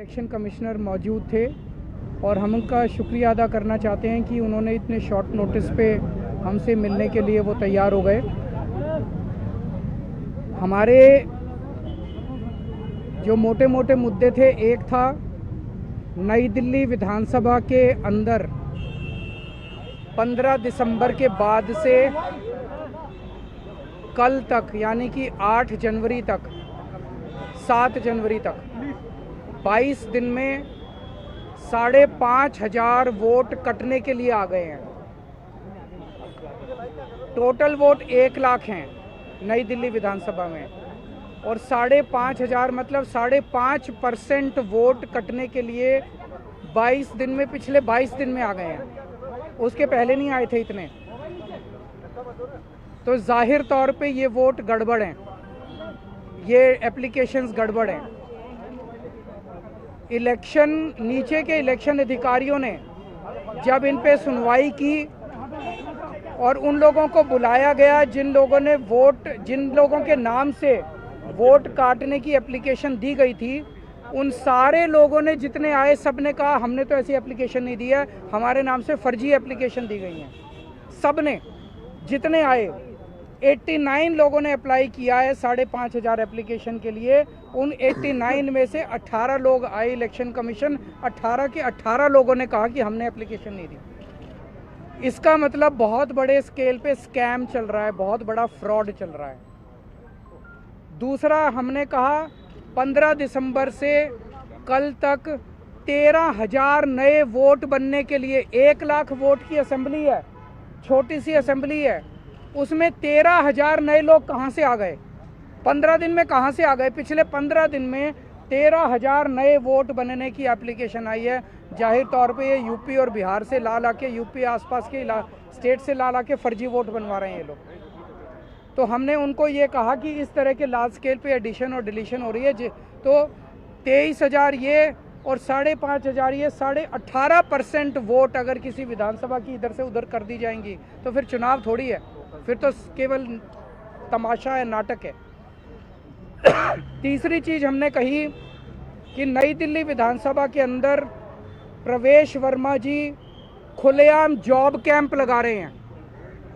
Election commissioner मौजूद थे और हम उनका शुक्रिया अदा करना चाहते हैं कि उन्होंने इतने शॉर्ट नोटिस पे हमसे मिलने के लिए वो तैयार हो गए। हमारे जो मोटे मोटे मुद्दे थे, एक था नई दिल्ली विधानसभा के अंदर 15 दिसंबर के बाद से कल तक यानी कि 8 जनवरी तक 7 जनवरी तक 22 दिन में 5,500 वोट कटने के लिए आ गए हैं। टोटल वोट 1 लाख हैं नई दिल्ली विधानसभा में और 5,500 मतलब 5.5% वोट कटने के लिए 22 दिन में, पिछले 22 दिन में आ गए हैं। उसके पहले नहीं आए थे इतने। तो जाहिर तौर पे ये वोट गड़बड़ हैं, ये एप्लीकेशंस गड़बड़ हैं। इलेक्शन नीचे के इलेक्शन अधिकारियों ने जब इन पे सुनवाई की और उन लोगों को बुलाया गया जिन लोगों के नाम से वोट काटने की एप्लीकेशन दी गई थी, उन सारे लोगों ने जितने आए सब ने कहा हमने तो ऐसी एप्लीकेशन नहीं दी है, हमारे नाम से फर्जी एप्लीकेशन दी गई है। सब ने जितने आए 89 लोगों ने अप्लाई किया है 5,500 एप्लीकेशन के लिए। उन 89 में से 18 लोग आए इलेक्शन कमीशन, 18 के 18 लोगों ने कहा कि हमने एप्लीकेशन नहीं दी। इसका मतलब बहुत बड़े स्केल पे स्कैम चल रहा है, बहुत बड़ा फ्रॉड चल रहा है। दूसरा, हमने कहा 15 दिसंबर से कल तक 13,000 नए वोट बनने के लिए, 1 लाख वोट की असेंबली है, छोटी सी असेंबली है, उसमें 13,000 नए लोग कहाँ से आ गए? 15 दिन में कहाँ से आ गए? पिछले 15 दिन में 13,000 नए वोट बनने की एप्लीकेशन आई है। जाहिर तौर पे ये यूपी और बिहार से ला के, यूपी आसपास के स्टेट से ला के फर्जी वोट बनवा रहे हैं ये लोग। तो हमने उनको ये कहा कि इस तरह के लार्ज स्केल पे एडिशन और डिलीशन हो रही है, तो 23,000 ये और 5,500 ये, 18.5% वोट अगर किसी विधानसभा की इधर से उधर कर दी जाएंगी तो फिर चुनाव थोड़ी है, फिर तो केवल तमाशा है, नाटक है। तीसरी चीज़ हमने कही कि नई दिल्ली विधानसभा के अंदर प्रवेश वर्मा जी खुलेआम जॉब कैंप लगा रहे हैं,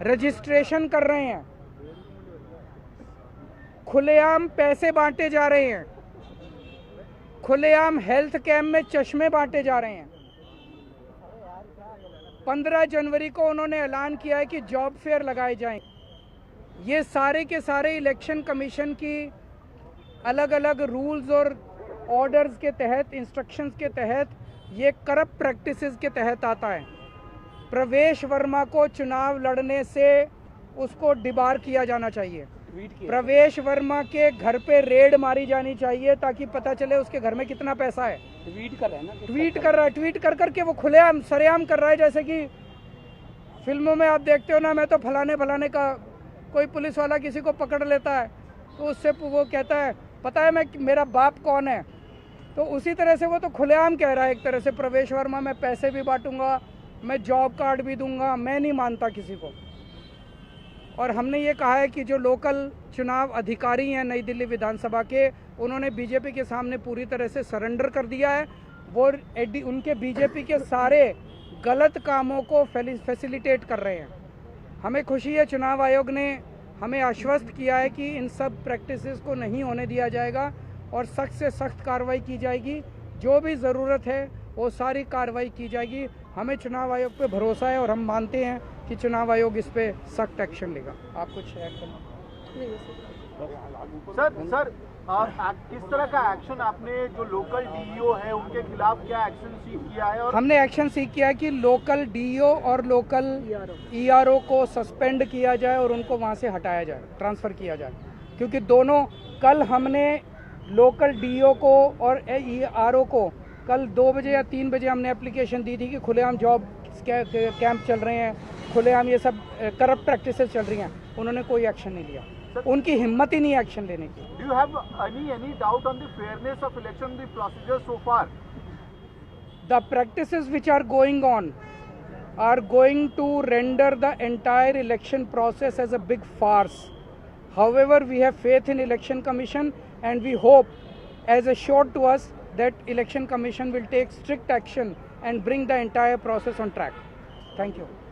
रजिस्ट्रेशन कर रहे हैं, खुलेआम पैसे बांटे जा रहे हैं, खुलेआम हेल्थ कैंप में चश्मे बांटे जा रहे हैं। 15 जनवरी को उन्होंने ऐलान किया है कि जॉब फेयर लगाए जाएं। ये सारे के सारे इलेक्शन कमीशन की अलग अलग रूल्स और ऑर्डर्स के तहत, इंस्ट्रक्शंस के तहत, ये करप्ट प्रैक्टिसेस के तहत आता है। प्रवेश वर्मा को चुनाव लड़ने से उसको डिबार किया जाना चाहिए। प्रवेश वर्मा के घर पे रेड मारी जानी चाहिए ताकि पता चले उसके घर में कितना पैसा है। ट्वीट कर रहा है, ट्वीट कर करके वो खुलेआम सरेआम कर रहा है। जैसे कि फिल्मों में आप देखते हो ना, मैं तो फलाने का, कोई पुलिस वाला किसी को पकड़ लेता है तो उससे वो कहता है पता है मेरा बाप कौन है, तो उसी तरह से वो तो खुलेआम कह रहा है एक तरह से, प्रवेश वर्मा मैं पैसे भी बांटूंगा, मैं जॉब कार्ड भी दूंगा, मैं नहीं मानता किसी को। और हमने ये कहा है कि जो लोकल चुनाव अधिकारी हैं नई दिल्ली विधानसभा के, उन्होंने बीजेपी के सामने पूरी तरह से सरेंडर कर दिया है। वो उनके बीजेपी के सारे गलत कामों को फैसिलिटेट कर रहे हैं। हमें खुशी है चुनाव आयोग ने हमें आश्वस्त किया है कि इन सब प्रैक्टिसेस को नहीं होने दिया जाएगा और सख्त से सख्त कार्रवाई की जाएगी। जो भी ज़रूरत है वो सारी कार्रवाई की जाएगी। हमें चुनाव आयोग पे भरोसा है और हम मानते हैं कि चुनाव आयोग इस पे सख्त एक्शन लेगा। आप कुछ ऐड करना? सर किस तरह का एक्शन आपने, जो लोकल डीईओ है उनके खिलाफ क्या एक्शन सीख किया है? और हमने एक्शन सीख किया है कि लोकल डीईओ और लोकल ईआरओ को सस्पेंड किया जाए और उनको वहाँ से हटाया जाए, ट्रांसफ़र किया जाए। क्योंकि दोनों, कल हमने लोकल डीईओ को और ईआरओ को कल 2 बजे या 3 बजे हमने एप्लीकेशन दी थी कि खुलेआम जॉब कैंप चल रहे हैं, खुलेआम ये सब करप्ट प्रैक्टिसेस चल रही हैं। उन्होंने कोई एक्शन नहीं लिया, उनकी हिम्मत ही नहीं एक्शन लेने की। Do you have any doubt on the fairness of election, the procedure so far? The practices which are going on are going to render the entire election process as a big farce. However, we have faith in Election Commission and we hope, as assured to us, that Election Commission will take strict action and bring the entire process on track. Thank you.